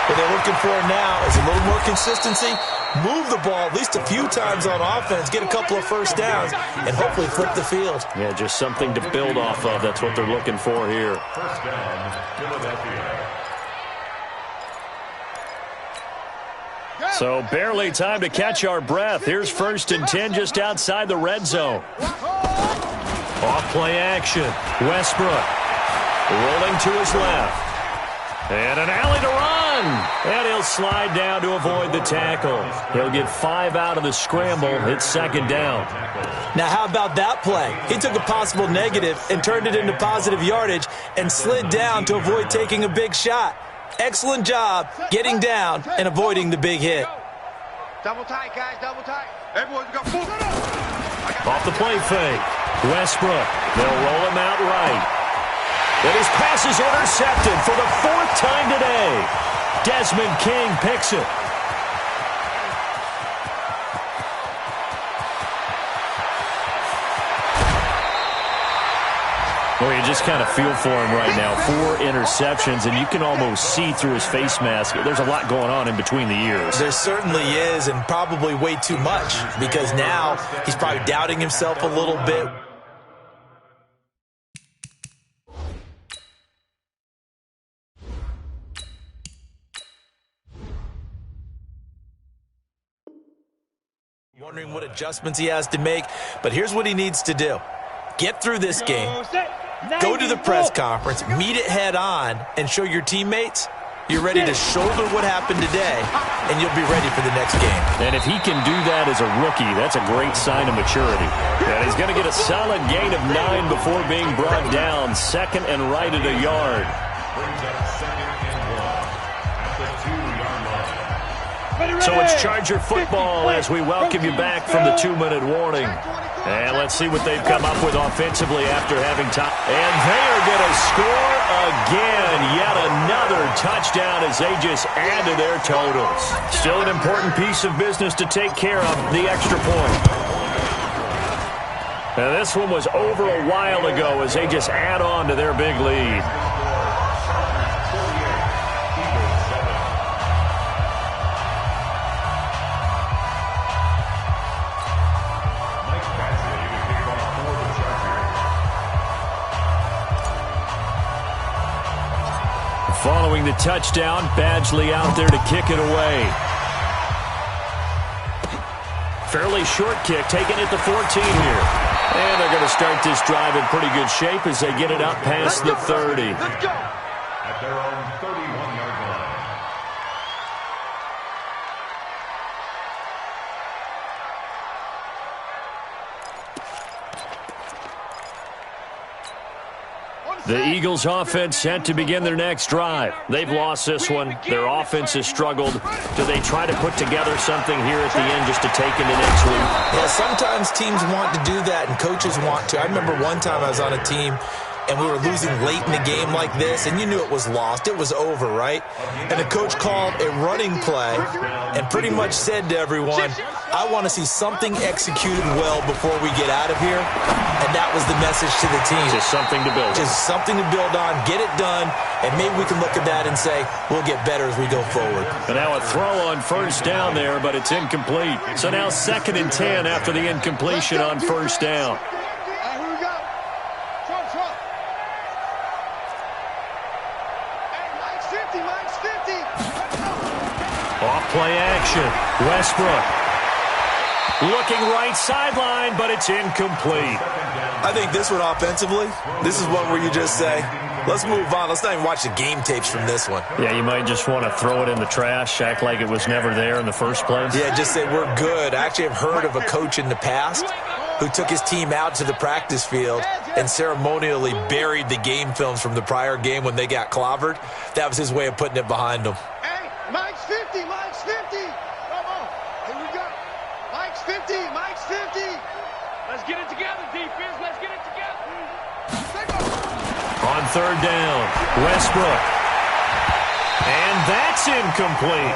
What they're looking for now is a little more consistency, move the ball at least a few times on offense, get a couple of first downs, and hopefully flip the field. Yeah, just something to build off of. That's what they're looking for here. First down, Philadelphia. So barely time to catch our breath. Here's 1st and 10 just outside the red zone. Off play action. Westbrook rolling to his left. And an alley to run. And he'll slide down to avoid the tackle. He'll get 5 out of the scramble. It's 2nd down. Now, how about that play? He took a possible negative and turned it into positive yardage and slid down to avoid taking a big shot. Excellent job getting down and avoiding the big hit. Double tight, guys, double tight. Everyone's got full. Off the play fake. Westbrook. They'll roll him out right. And his pass is intercepted for the 4th time today. Desmond King picks it. Well, you just kind of feel for him right now. 4 interceptions, and you can almost see through his face mask. There's a lot going on in between the ears. There certainly is, and probably way too much, because now he's probably doubting himself a little bit. Wondering what adjustments he has to make, but here's what he needs to do. Get through this game. Go to the press conference, meet it head on, and show your teammates you're ready to shoulder what happened today, and you'll be ready for the next game. And if he can do that as a rookie, that's a great sign of maturity. And he's going to get a solid gain of 9 before being brought down. 2nd and right at a yard. So it's Charger football as we welcome you back from the 2-minute warning. And let's see what they've come up with offensively after having time. And they are going to score again. Yet another touchdown as they just add to their totals. Still an important piece of business to take care of, the extra point. Now this one was over a while ago as they just add on to their big lead. Following the touchdown, Badgley out there to kick it away. Fairly short kick, taking it to 14 here. And they're going to start this drive in pretty good shape as they get it up past the 30. Let's go. At their own 31-yard line. The Eagles offense set to begin their next drive. They've lost this one. Their offense has struggled. Do they try to put together something here at the end just to take into next week? Yeah, sometimes teams want to do that and coaches want to. I remember one time I was on a team and we were losing late in the game like this, and you knew it was lost. It was over, right? And the coach called a running play and pretty much said to everyone, I want to see something executed well before we get out of here. And that was the message to the team. Just something to build on. Just something to build on, get it done, and maybe we can look at that and say, we'll get better as we go forward. And now a throw on 1st down there, but it's incomplete. So now 2nd and 10 after the incompletion on 1st down. Here we go. Trump. Hey, Mike's 50. Off play action. Westbrook. Looking right sideline, but it's incomplete. I think this one offensively, this is one where you just say, let's move on. Let's not even watch the game tapes from this one. Yeah, you might just want to throw it in the trash, act like it was never there in the first place. Yeah, just say we're good. I actually have heard of a coach in the past who took his team out to the practice field and ceremonially buried the game films from the prior game when they got clobbered. That was his way of putting it behind them. Hey, Mike's 50. Come on. Here we go. Mike's 50. Let's get it together, defense. Let's get it together. On 3rd down, Westbrook. And that's incomplete.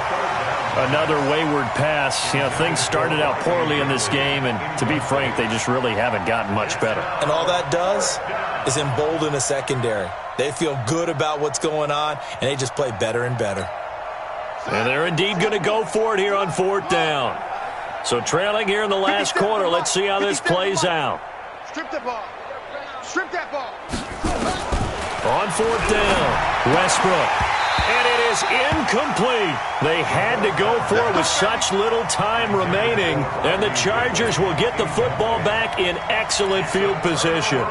Another wayward pass. You know, things started out poorly in this game, and to be frank, they just really haven't gotten much better. And all that does is embolden a secondary. They feel good about what's going on, and they just play better and better. And they're indeed going to go for it here on 4th down. So trailing here in the last quarter, let's see how this plays out. Strip the ball. Strip that ball. On 4th down, Westbrook. And it is incomplete. They had to go for it with such little time remaining. And the Chargers will get the football back in excellent field position.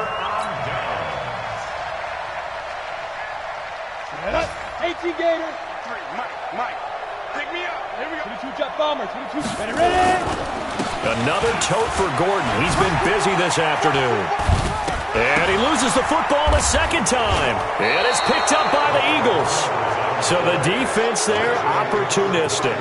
18 Gator. Mike. Pick me up. Here we go. 22 jet bomber. 22. Ready. Another tote for Gordon. He's been busy this afternoon. And he loses the football a second time. And it's picked up by the Eagles. So the defense there, opportunistic.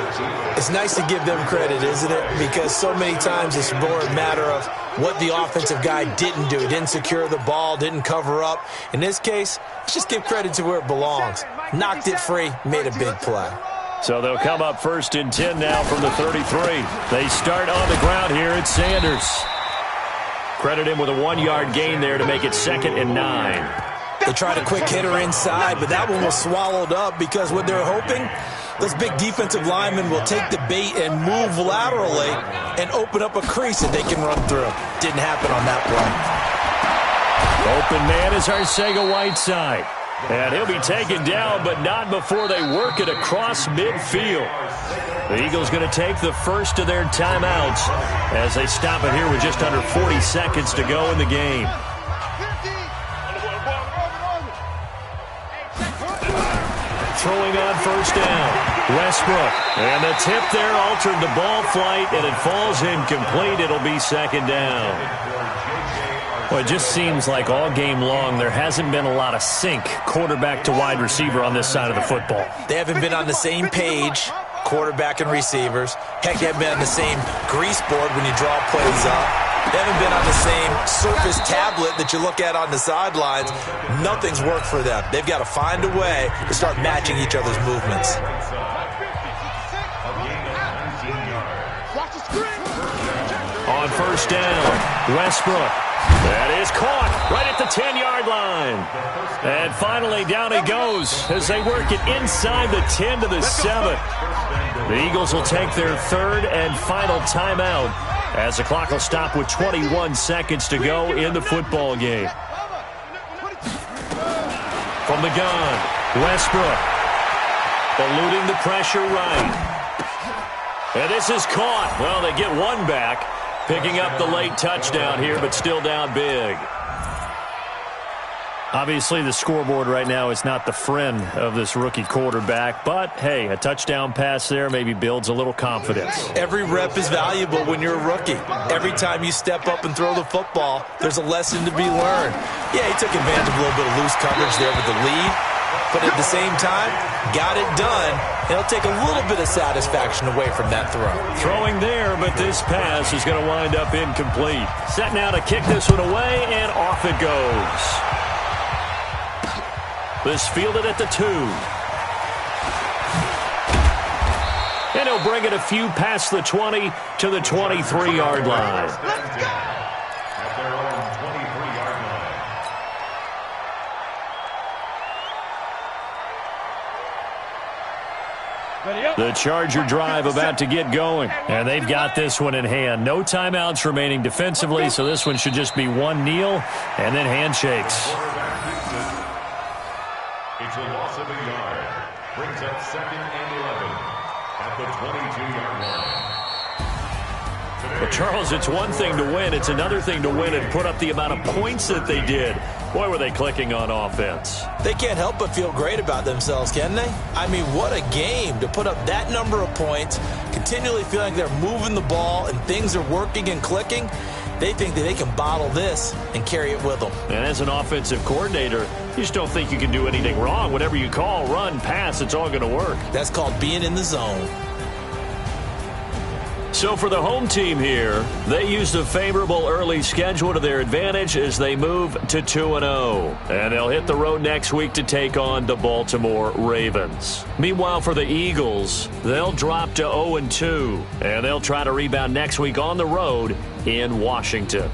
It's nice to give them credit, isn't it? Because so many times it's more a matter of what the offensive guy didn't do. He didn't secure the ball, didn't cover up. In this case, let's just give credit to where it belongs. Knocked it free, made a big play. So they'll come up 1st and 10 now from the 33. They start on the ground here at Sanders. Credit him with a 1-yard gain there to make it 2nd and 9. They tried a quick hitter inside, but that one was swallowed up because what they're hoping, those big defensive linemen will take the bait and move laterally and open up a crease that they can run through. Didn't happen on that play. Open man is Arcega-Whiteside. And he'll be taken down, but not before they work it across midfield. The Eagles going to take the first of their timeouts as they stop it here with just under 40 seconds to go in the game. Throwing on 1st down, Westbrook. And the tip there altered the ball flight, and it falls incomplete. It'll be 2nd down. Well, it just seems like all game long there hasn't been a lot of sync quarterback to wide receiver on this side of the football. They haven't been on the same page, quarterback and receivers. Heck, they haven't been on the same grease board when you draw plays up. They haven't been on the same Surface tablet that you look at on the sidelines. Nothing's worked for them. They've got to find a way to start matching each other's movements. On 1st down, Westbrook. That is caught right at the 10-yard line. And finally, down he goes as they work it inside the 10 to the 7. The Eagles will take their 3rd and final timeout as the clock will stop with 21 seconds to go in the football game. From the gun, Westbrook. Eluding the pressure right. And this is caught. Well, they get one back. Picking up the late touchdown here, but still down big. Obviously, the scoreboard right now is not the friend of this rookie quarterback, but, hey, a touchdown pass there maybe builds a little confidence. Every rep is valuable when you're a rookie. Every time you step up and throw the football, there's a lesson to be learned. Yeah, he took advantage of a little bit of loose coverage there with the lead, but at the same time, got it done. He'll take a little bit of satisfaction away from that throw. Throwing there, but this pass is going to wind up incomplete. Set now to kick this one away, and off it goes. This fielded at the 2. And he'll bring it a few past the 20 to the 23-yard line. Let's go! At their own 23-yard line. The Charger drive about to get going, and they've got this one in hand. No timeouts remaining defensively, so this one should just be one kneel and then handshakes. It's a loss of a yard. Brings up 2nd and 11 at the 22-yard line. Well, Charles, it's one thing to win. It's another thing to win and put up the amount of points that they did. Boy, were they clicking on offense. They can't help but feel great about themselves, can they? I mean, what a game to put up that number of points, continually feeling they're moving the ball and things are working and clicking. They think that they can bottle this and carry it with them. And as an offensive coordinator, you just don't think you can do anything wrong. Whatever you call, run, pass, it's all going to work. That's called being in the zone. So for the home team here, they used a favorable early schedule to their advantage as they move to 2-0. And they'll hit the road next week to take on the Baltimore Ravens. Meanwhile, for the Eagles, they'll drop to 0-2. And they'll try to rebound next week on the road in Washington.